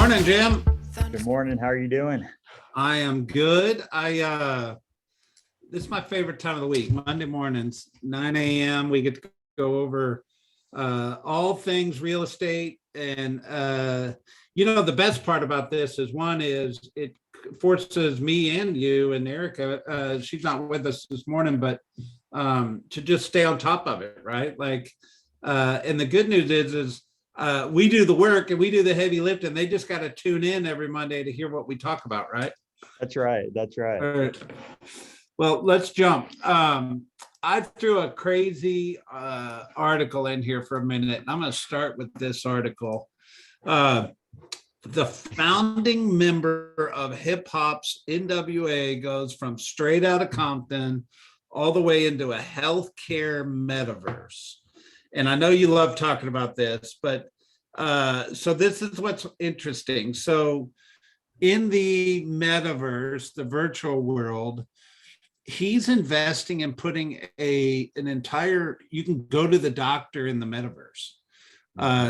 Morning, Jim. Good morning. How are you doing? I am good. This is my favorite time of the week. Monday mornings, 9 a.m. We get to go over all things real estate. And the best part about this is it forces me and you and Erika, she's not with us this morning, but to just stay on top of it, right? And the good news is we do the work and we do the heavy lifting. They just got to tune in every Monday to hear what we talk about, right? That's right. That's right. All right. Well, let's jump. I threw a crazy article in here for a minute. I'm going to start with this article. The founding member of hip hop's NWA goes from straight out of Compton all the way into a healthcare metaverse. And I know you love talking about this, but so this is what's interesting. So in the metaverse, the virtual world, he's investing in putting you can go to the doctor in the metaverse.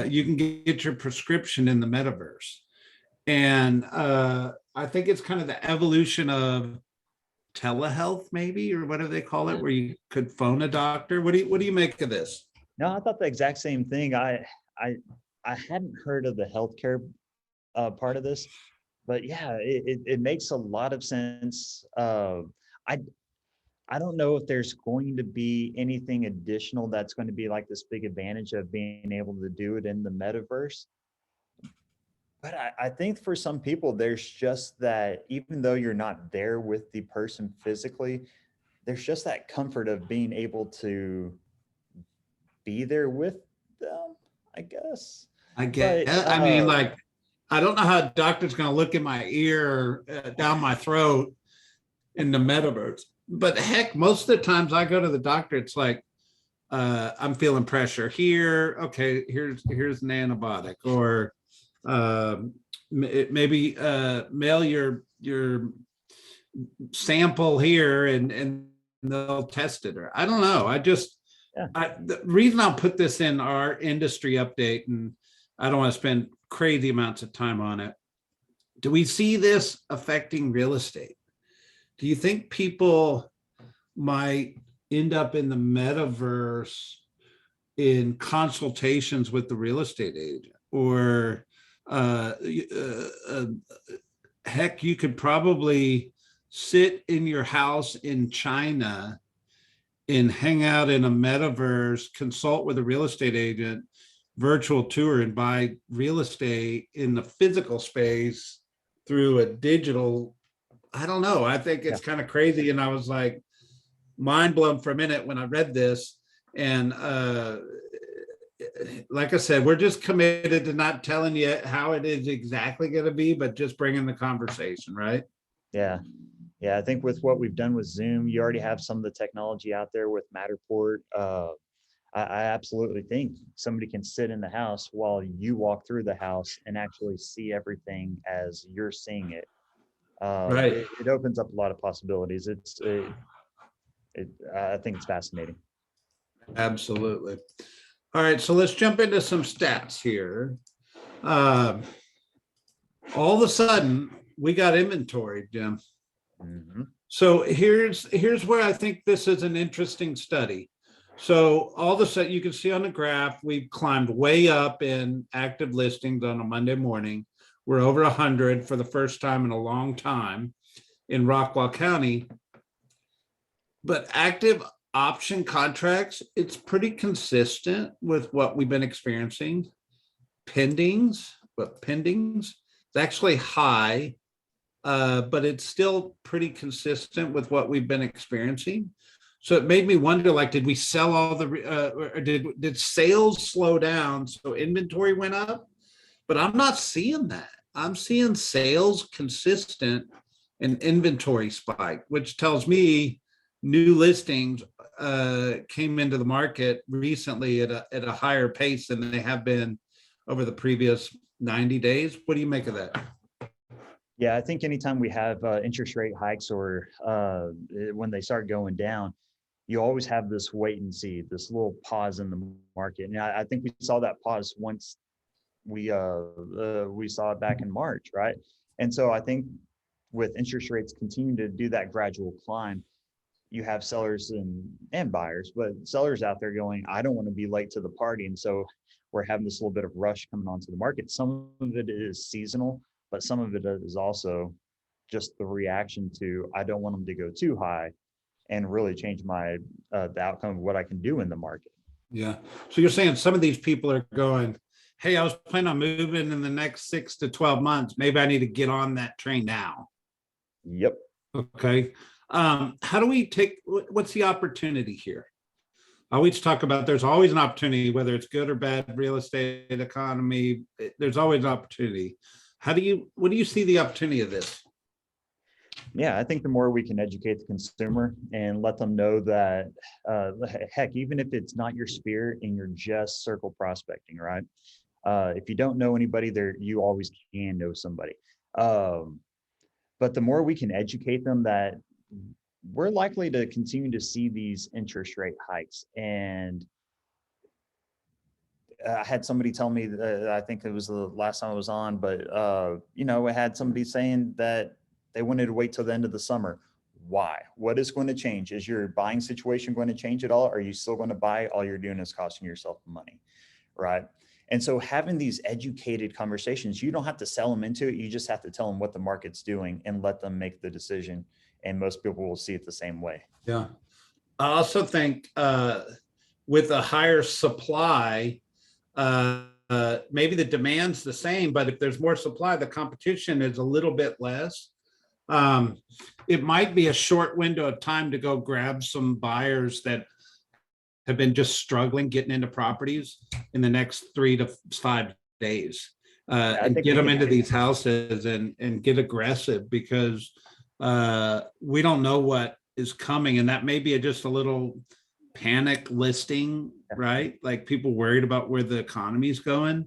You can get your prescription in the metaverse. And I think it's kind of the evolution of telehealth, maybe, or whatever they call it, where you could phone a doctor. What do you make of this? No, I thought the exact same thing. I hadn't heard of the healthcare part of this, but yeah, it makes a lot of sense. I don't know if there's going to be anything additional that's going to be like this big advantage of being able to do it in the metaverse. But I think for some people, there's just that, even though you're not there with the person physically, there's just that comfort of being able to be there with them, I guess. I mean, I don't know how a doctor's going to look in my ear, down my throat in the metaverse. But heck, most of the times I go to the doctor, it's like, I'm feeling pressure here. Okay, here's an antibiotic, or maybe mail your sample here and they'll test it. Or I don't know. The reason I'll put this in our industry update, and I don't want to spend crazy amounts of time on it. Do we see this affecting real estate? Do you think people might end up in the metaverse in consultations with the real estate agent? Or heck, you could probably sit in your house in China and hang out in a metaverse, consult with a real estate agent, virtual tour, and buy real estate in the physical space through a digital. I don't know. I think it's kind of crazy. And I was like mind blown for a minute when I read this. And like I said, we're just committed to not telling you how it is exactly going to be, but just bringing the conversation, right? Yeah. Yeah, I think with what we've done with Zoom, you already have some of the technology out there with Matterport. I absolutely think somebody can sit in the house while you walk through the house and actually see everything as you're seeing it. Right. It opens up a lot of possibilities. I think it's fascinating. Absolutely. All right, so let's jump into some stats here. All of a sudden, we got inventory, Jim. Mm-hmm. So here's where I think this is an interesting study. So all of a sudden, you can see on the graph, we've climbed way up in active listings on a Monday morning. We're over 100 for the first time in a long time in Rockwall County. But active option contracts, it's pretty consistent with what we've been experiencing. Pendings, it's actually high. But it's still pretty consistent with what we've been experiencing. So it made me wonder, did we sell all or did sales slow down so inventory went up? But I'm not seeing that. I'm seeing sales consistent and inventory spike, which tells me new listings came into the market recently at a higher pace than they have been over the previous 90 days. What do you make of that? Yeah, I think anytime we have interest rate hikes or when they start going down, you always have this wait and see, this little pause in the market. And I think we saw that pause once we saw it back in March, right? And so I think with interest rates continuing to do that gradual climb, you have sellers and buyers, but sellers out there going, I don't want to be late to the party. And so we're having this little bit of rush coming onto the market. Some of it is seasonal, but some of it is also just the reaction to, I don't want them to go too high and really change my the outcome of what I can do in the market. Yeah. So you're saying some of these people are going, hey, I was planning on moving in the next 6 to 12 months. Maybe I need to get on that train now. Yep. Okay. How do we take, what's the opportunity here? I always talk about there's always an opportunity, whether it's good or bad, real estate, economy, there's always an opportunity. What do you see the opportunity of this? Yeah, I think the more we can educate the consumer and let them know that, heck, even if it's not your sphere and you're just circle prospecting, right? If you don't know anybody there, you always can know somebody. But the more we can educate them that we're likely to continue to see these interest rate hikes. And I had somebody tell me that, I think it was the last time I was on, but I had somebody saying that they wanted to wait till the end of the summer. Why? What is going to change? Is your buying situation going to change at all? Are you still going to buy? All you're doing is costing yourself money, right? And so having these educated conversations, you don't have to sell them into it. You just have to tell them what the market's doing and let them make the decision. And most people will see it the same way. Yeah. I also think with a higher supply, maybe the demand's the same, but if there's more supply, the competition is a little bit less. It might be a short window of time to go grab some buyers that have been just struggling getting into properties in the next 3 to 5 days, and get them into these houses and get aggressive, because we don't know what is coming, and that may be just a little panic listing, right? Like people worried about where the economy is going.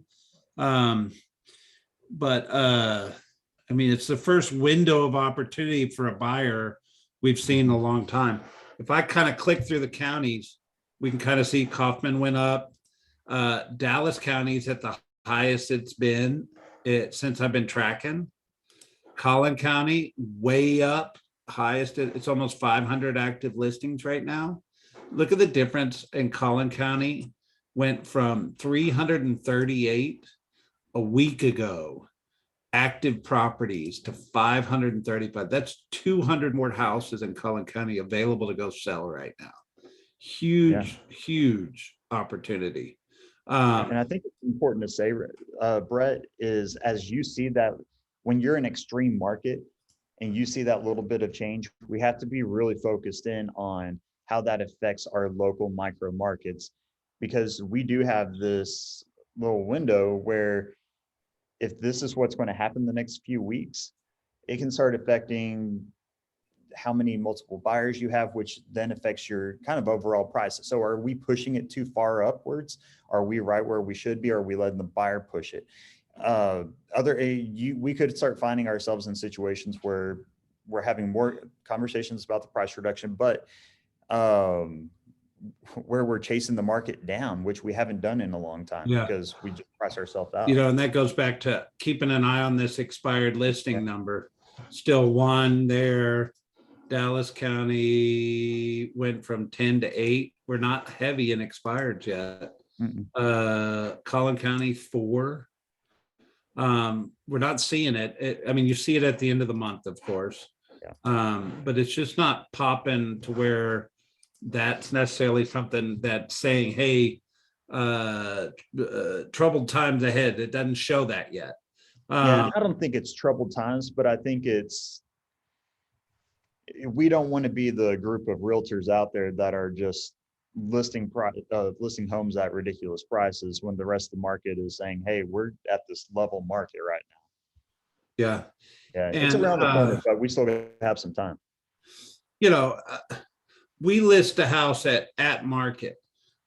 I mean, it's the first window of opportunity for a buyer we've seen in a long time. If I kind of click through the counties, we can kind of see Kaufman went up. Dallas County is at the highest it's been since I've been tracking. Collin County, way up, highest. It's almost 500 active listings right now. Look at the difference in Collin County. Went from 338 a week ago active properties to 535. That's 200 more houses in Collin County available to go sell right now. Huge opportunity. And I think it's important to say, Brett, is as you see that when you're in extreme market and you see that little bit of change, we have to be really focused in on how that affects our local micro markets, because we do have this little window where if this is what's going to happen the next few weeks, it can start affecting how many multiple buyers you have, which then affects your kind of overall price. So are we pushing it too far upwards? Are we right where we should be? Or are we letting the buyer push it? We could start finding ourselves in situations where we're having more conversations about the price reduction, but where we're chasing the market down, which we haven't done in a long time, because we just price ourselves out. And that goes back to keeping an eye on this expired listing number. Still one there. Dallas County went from 10 to 8. We're not heavy in expireds yet. Collin County 4. We're not seeing it. I mean, you see it at the end of the month, of course. But it's just not popping to where that's necessarily something that's saying, hey, troubled times ahead. It doesn't show that yet. I don't think it's troubled times, but I think we don't want to be the group of realtors out there that are just listing homes at ridiculous prices when the rest of the market is saying, hey, we're at this level market right now. It's around the corner, but we still have some time. We list a house at market.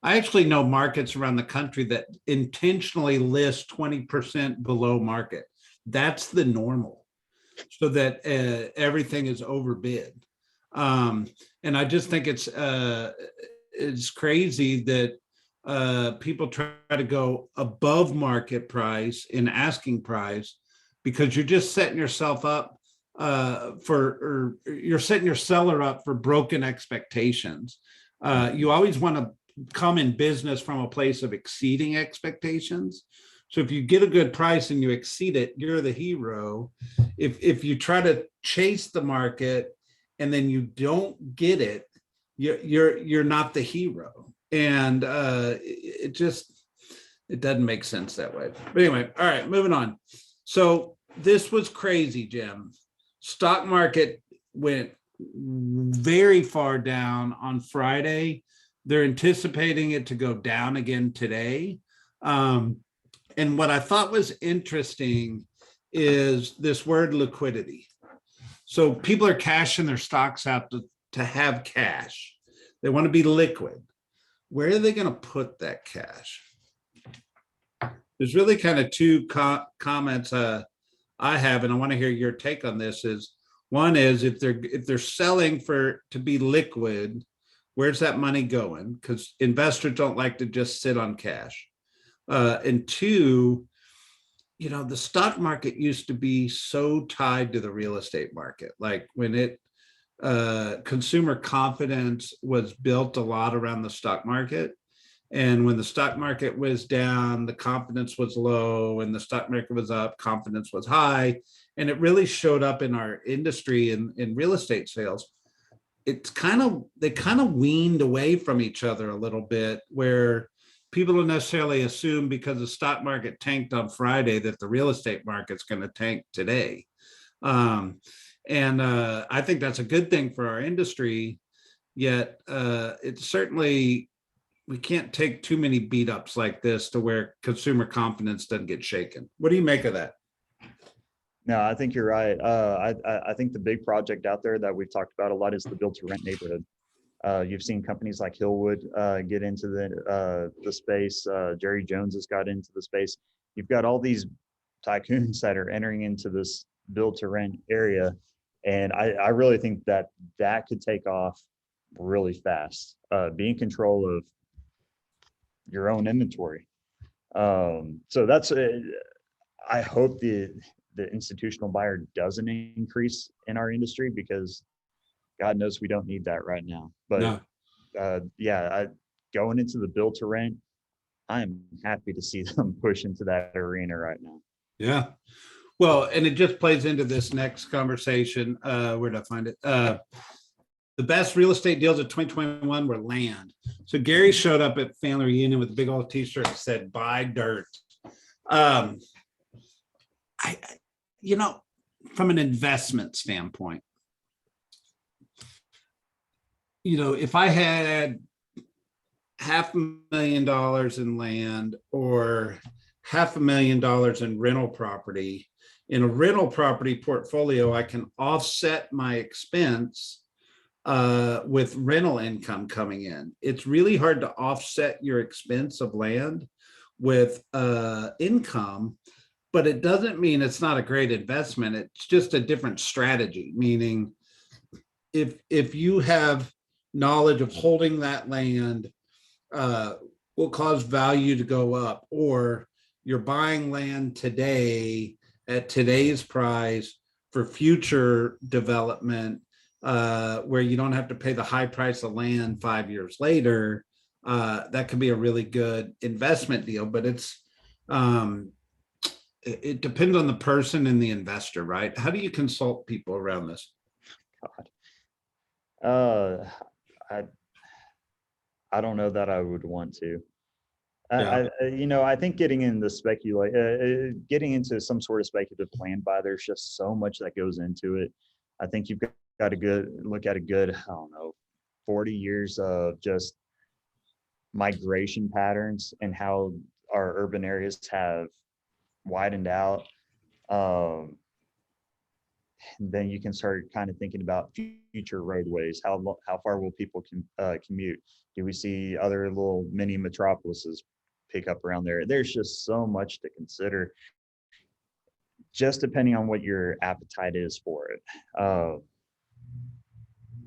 I actually know markets around the country that intentionally list 20% below market. That's the normal, so that everything is overbid. And I just think it's crazy that people try to go above market price in asking price because you're just setting yourself up or you're setting your seller up for broken expectations. You always want to come in business from a place of exceeding expectations. So if you get a good price and you exceed it, you're the hero. If you try to chase the market and then you don't get it, you're not the hero. And it doesn't make sense that way. But anyway, all right, moving on. So this was crazy, Jim. Stock market went very far down on Friday. They're anticipating it to go down again today. And what I thought was interesting is this word liquidity. So people are cashing their stocks out to have cash. They want to be liquid. Where are they going to put that cash? There's really kind of two comments I have, and I want to hear your take on this. Is one is if they're selling to be liquid, where's that money going? Because investors don't like to just sit on cash. And two, the stock market used to be so tied to the real estate market. Like when consumer confidence was built a lot around the stock market. And when the stock market was down, the confidence was low, and the stock market was up, confidence was high. And it really showed up in our industry in real estate sales. They kind of weaned away from each other a little bit, where people don't necessarily assume because the stock market tanked on Friday that the real estate market's going to tank today. And I think that's a good thing for our industry. Yet it's certainly, we can't take too many beat ups like this to where consumer confidence doesn't get shaken. What do you make of that? No, I think you're right. I think the big project out there that we've talked about a lot is the build to rent neighborhood. You've seen companies like Hillwood get into the space. Jerry Jones has got into the space. You've got all these tycoons that are entering into this build to rent area. And I really think that could take off really fast. Be in control of your own inventory. So that's, I hope the institutional buyer doesn't increase in our industry, because God knows we don't need that right now. But no. Going into the build to rent, I'm happy to see them push into that arena right now. Yeah. Well, and it just plays into this next conversation. Where did I find it? The best real estate deals of 2021 were land. So Gary showed up at family reunion with a big old t-shirt that said "Buy dirt." From an investment standpoint, if I had $500,000 in land or $500,000 in rental property, in a rental property portfolio, I can offset my expense with rental income coming in. It's really hard to offset your expense of land with income, but it doesn't mean it's not a great investment. It's just a different strategy, meaning if you have knowledge of holding that land will cause value to go up, or you're buying land today at today's price for future development, where you don't have to pay the high price of land 5 years later, that could be a really good investment deal. But it depends on the person and the investor, right? How do you consult people around this? God. I don't know that I would want to. I think getting into getting into some sort of speculative plan buy, there's just so much that goes into it. I think you've got to look at a good, 40 years of just migration patterns and how our urban areas have widened out. Then you can start kind of thinking about future roadways. How far will people commute? Do we see other little mini metropolises pick up around there? There's just so much to consider, just depending on what your appetite is for it.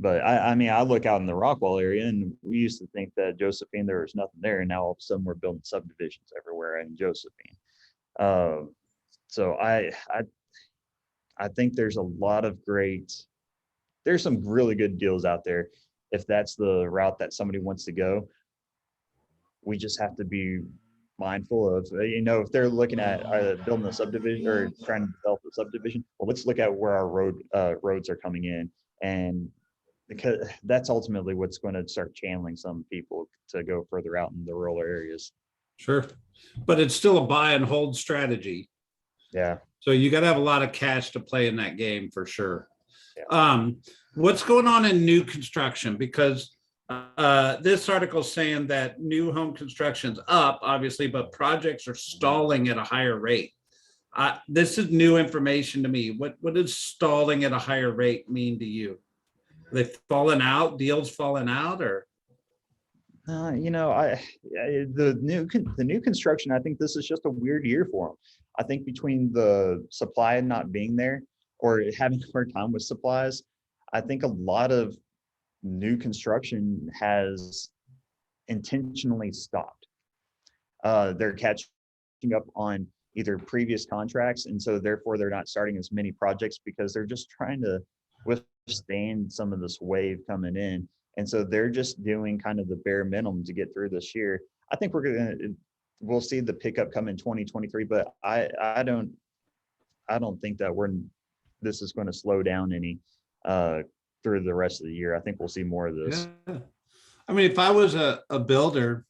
But I mean, I look out in the Rockwall area, and we used to think that Josephine, there was nothing there, and now all of a sudden we're building subdivisions everywhere in Josephine. Uh, so I think there's a lot of there's some really good deals out there. If that's the route that somebody wants to go, we just have to be mindful of, if they're looking at building a subdivision or trying to develop a subdivision, well, let's look at where our roads are coming in, and because that's ultimately what's going to start channeling some people to go further out in the rural areas. Sure. But it's still a buy and hold strategy. Yeah. So you got to have a lot of cash to play in that game for sure. Yeah. What's going on in new construction? Because this article is saying that new home construction's up, obviously, but projects are stalling at a higher rate. This is new information to me. What does stalling at a higher rate mean to you? They've fallen out, deals fallen out, or? The new construction, I think this is just a weird year for them. I think between the supply not being there or having a hard time with supplies, I think a lot of new construction has intentionally stopped. They're catching up on either previous contracts, and so therefore they're not starting as many projects because they're just trying to withstand some of this wave coming in. And so they're just doing kind of the bare minimum to get through this year. I think we'll see the pickup come in 2023, but I don't think that this is going to slow down any through the rest of the year. I think we'll see more of this. Yeah. I mean, if I was a builder,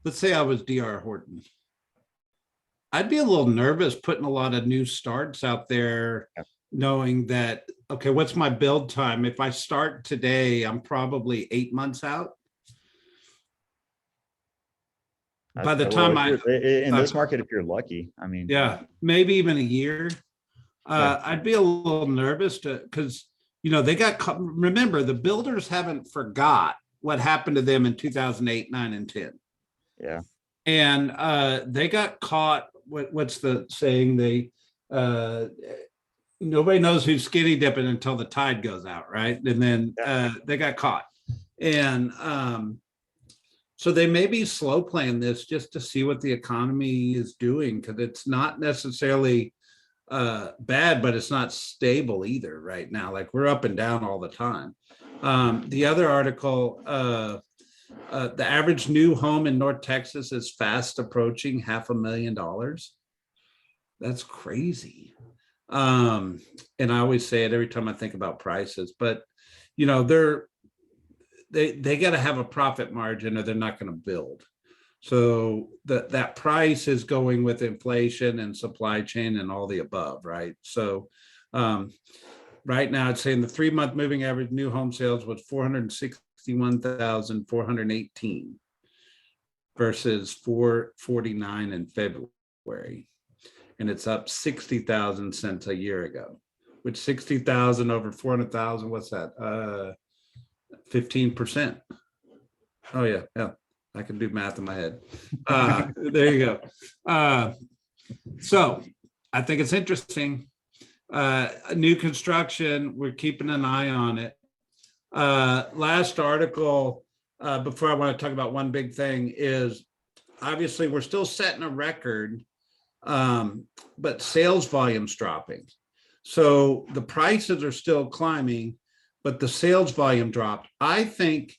let's say I was DR Horton, I'd be a little nervous putting a lot of new starts out there, knowing that, okay, what's my build time? If I start today, I'm probably 8 months out. By the time in this market, if you're lucky, I mean, yeah, maybe even a year. I'd be a little nervous because they got, remember, the builders haven't forgot what happened to them in 2008, 9, and 10. Yeah. And they got caught. What's the saying? Nobody knows who's skinny dipping until the tide goes out, right? And then they got caught. And so they may be slow playing this just to see what the economy is doing, because it's not necessarily bad, but it's not stable either right now. Like, we're up and down all the time. The other article, the average new home in North Texas is fast approaching $500,000. That's crazy. And I always say it every time I think about prices, but they got to have a profit margin or they're not going to build. So that price is going with inflation and supply chain and all the above, right? So right now it's saying the 3-month moving average new home sales was 461,418 versus 449 in February. And it's up 60,000 since a year ago, which 60,000 over 400,000, what's that? 15%. Oh yeah. I can do math in my head. There you go. So I think it's interesting. New construction, we're keeping an eye on it. Last article, before I want to talk about one big thing, is obviously we're still setting a record, but sales volume's dropping. So the prices are still climbing, but the sales volume dropped. I think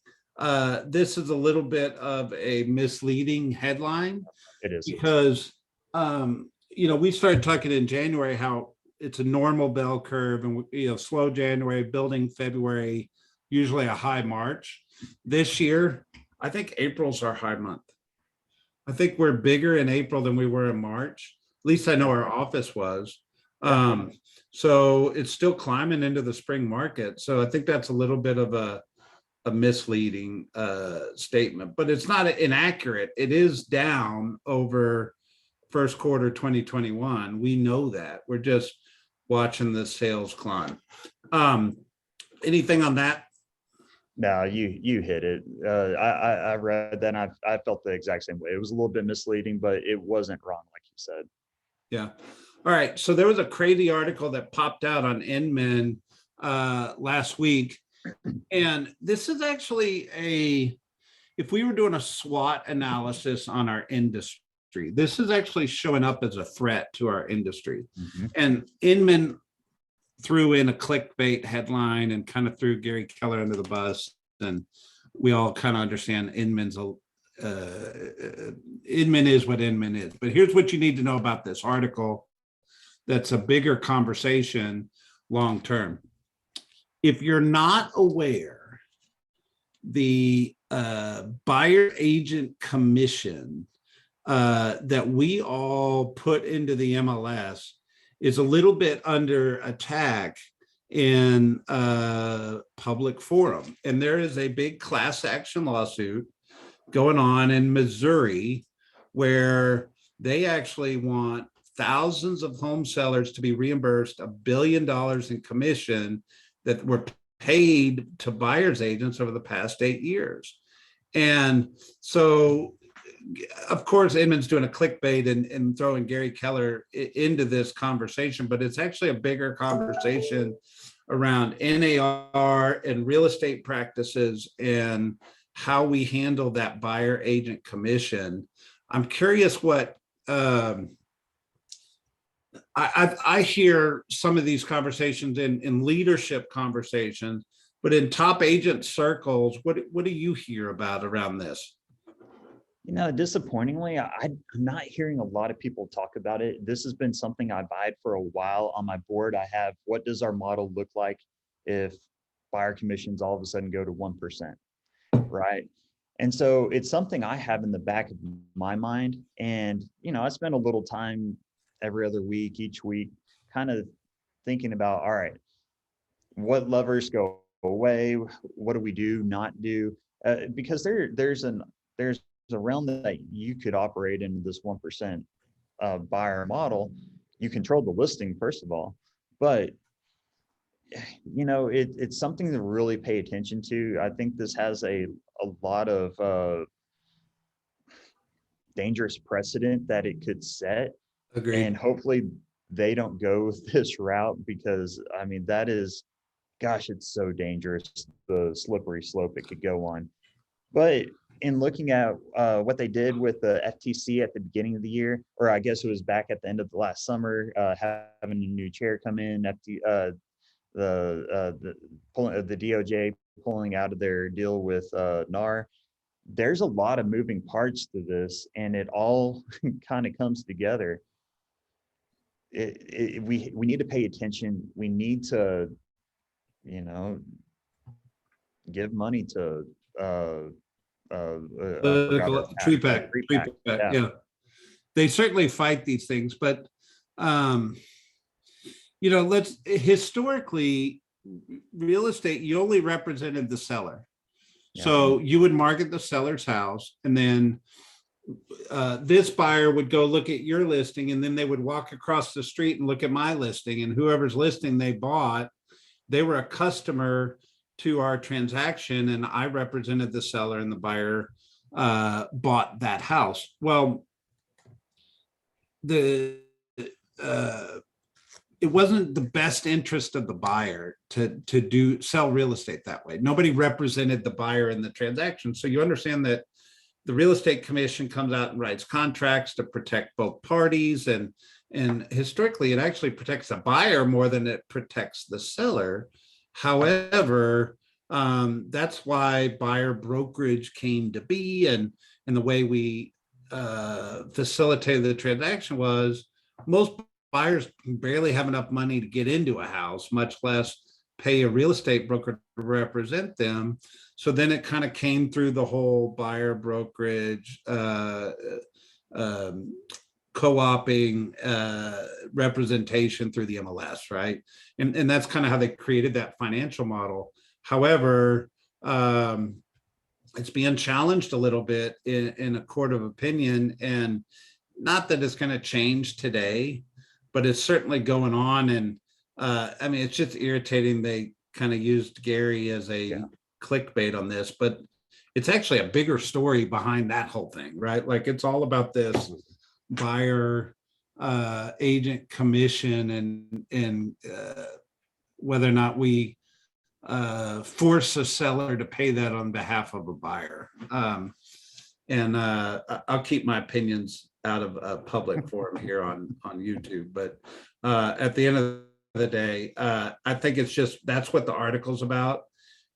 this is a little bit of a misleading headline. It is, because we started talking in January how it's a normal bell curve, and slow January, building February, usually a high March. This year, I think April's our high month. I think we're bigger in April than we were in March. At least I know our office was. So it's still climbing into the spring market. So I think that's a little bit of a misleading statement, but it's not inaccurate. It is down over first quarter 2021. We know that. We're just watching the sales climb. Anything on that? No, you hit it. I read that, and I felt the exact same way. It was a little bit misleading, but it wasn't wrong, like you said. Yeah. All right. So there was a crazy article that popped out on Inman last week, And this is actually if we were doing a SWOT analysis on our industry, this is actually showing up as a threat to our industry. Mhm. And Inman threw in a clickbait headline and kind of threw Gary Keller under the bus. And we all kind of understand Inman is what Inman is. But here's what you need to know about this article that's a bigger conversation long term. If you're not aware, the buyer agent commission that we all put into the MLS is a little bit under attack in public forum. And there is a big class action lawsuit going on in Missouri where they actually want thousands of home sellers to be reimbursed $1 billion in commission that were paid to buyers agents over the past 8 years. And so, of course, Inman's doing a clickbait and throwing Gary Keller into this conversation, but it's actually a bigger conversation around NAR and real estate practices and how we handle that buyer agent commission. I'm curious what I hear some of these conversations in leadership conversations, but in top agent circles, what do you hear about around this? Disappointingly, I'm not hearing a lot of people talk about it. This has been something I've eyed for a while. On my board, I have, what does our model look like if buyer commissions all of a sudden go to 1%, right? And so it's something I have in the back of my mind. And, I spend a little time every other week, each week, kind of thinking about, all right, what levers go away? What do we do, not do? Because there's a realm that you could operate in this 1% buyer model. You control the listing, first of all, but it's something to really pay attention to. I think this has a lot of dangerous precedent that it could set. Agreed. And hopefully they don't go this route, because that is, gosh, it's so dangerous, the slippery slope it could go on. But in looking at what they did with the FTC at the beginning of the year, or I guess it was back at the end of the last summer, having a new chair come in, the DOJ pulling out of their deal with NAR, there's a lot of moving parts to this, and it all kind of comes together. We need to pay attention. We need to, give money to Tree pack. Yeah. They certainly fight these things, but historically, real estate, you only represented the seller. Yeah. So you would market the seller's house, and then this buyer would go look at your listing, and then they would walk across the street and look at my listing, and whoever's listing they bought, they were a customer to our transaction, and I represented the seller, and the buyer bought that house. Well, it wasn't the best interest of the buyer to sell real estate that way. Nobody represented the buyer in the transaction. So you understand that the real estate commission comes out and writes contracts to protect both parties. And historically, it actually protects the buyer more than it protects the seller. However, that's why buyer brokerage came to be. And the way we facilitated the transaction was most buyers barely have enough money to get into a house, much less pay a real estate broker to represent them. So then it kind of came through the whole buyer brokerage, co-oping representation through the MLS, right? And that's kind of how they created that financial model. However, it's being challenged a little bit in a court of opinion, and not that it's going to change today, but it's certainly going on. And it's just irritating. They kind of used Gary as a clickbait on this, but it's actually a bigger story behind that whole thing, right? Like, it's all about this buyer agent commission and whether or not we force a seller to pay that on behalf of a buyer. And I'll keep my opinions out of a public forum here on YouTube. But at the end of the day, I think it's just, that's what the article's about.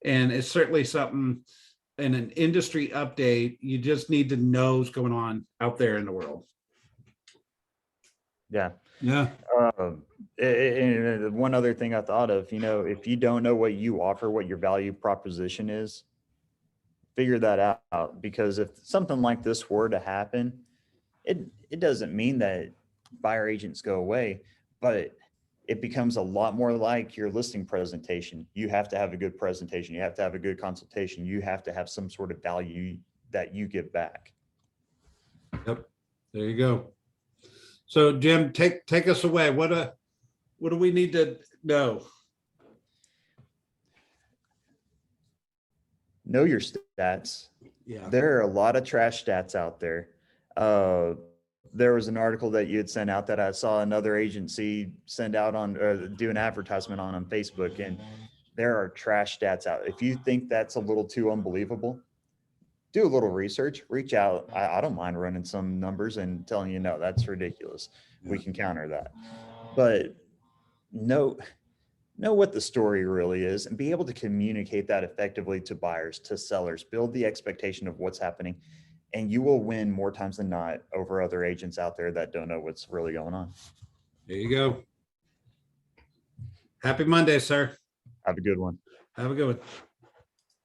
And it's certainly something in an industry update, you just need to know what's going on out there in the world. Yeah. Yeah. And one other thing I thought of, you know, if you don't know what you offer, what your value proposition is, figure that out. Because if something like this were to happen, it doesn't mean that buyer agents go away, but it becomes a lot more like your listing presentation. You have to have a good presentation. You have to have a good consultation. You have to have some sort of value that you give back. Yep. There you go. So Jim, take us away. What do we need to know? Know your stats. Yeah. There are a lot of trash stats out there. There was an article that you had sent out that I saw another agency send out on, do an advertisement on Facebook, and there are trash stats out. If you think that's a little too unbelievable, do a little research, reach out. I don't mind running some numbers and telling you, no, that's ridiculous. We can counter that. But know what the story really is and be able to communicate that effectively to buyers, to sellers, build the expectation of what's happening, and you will win more times than not over other agents out there that don't know what's really going on. There you go. Happy Monday, sir. Have a good one. Have a good one.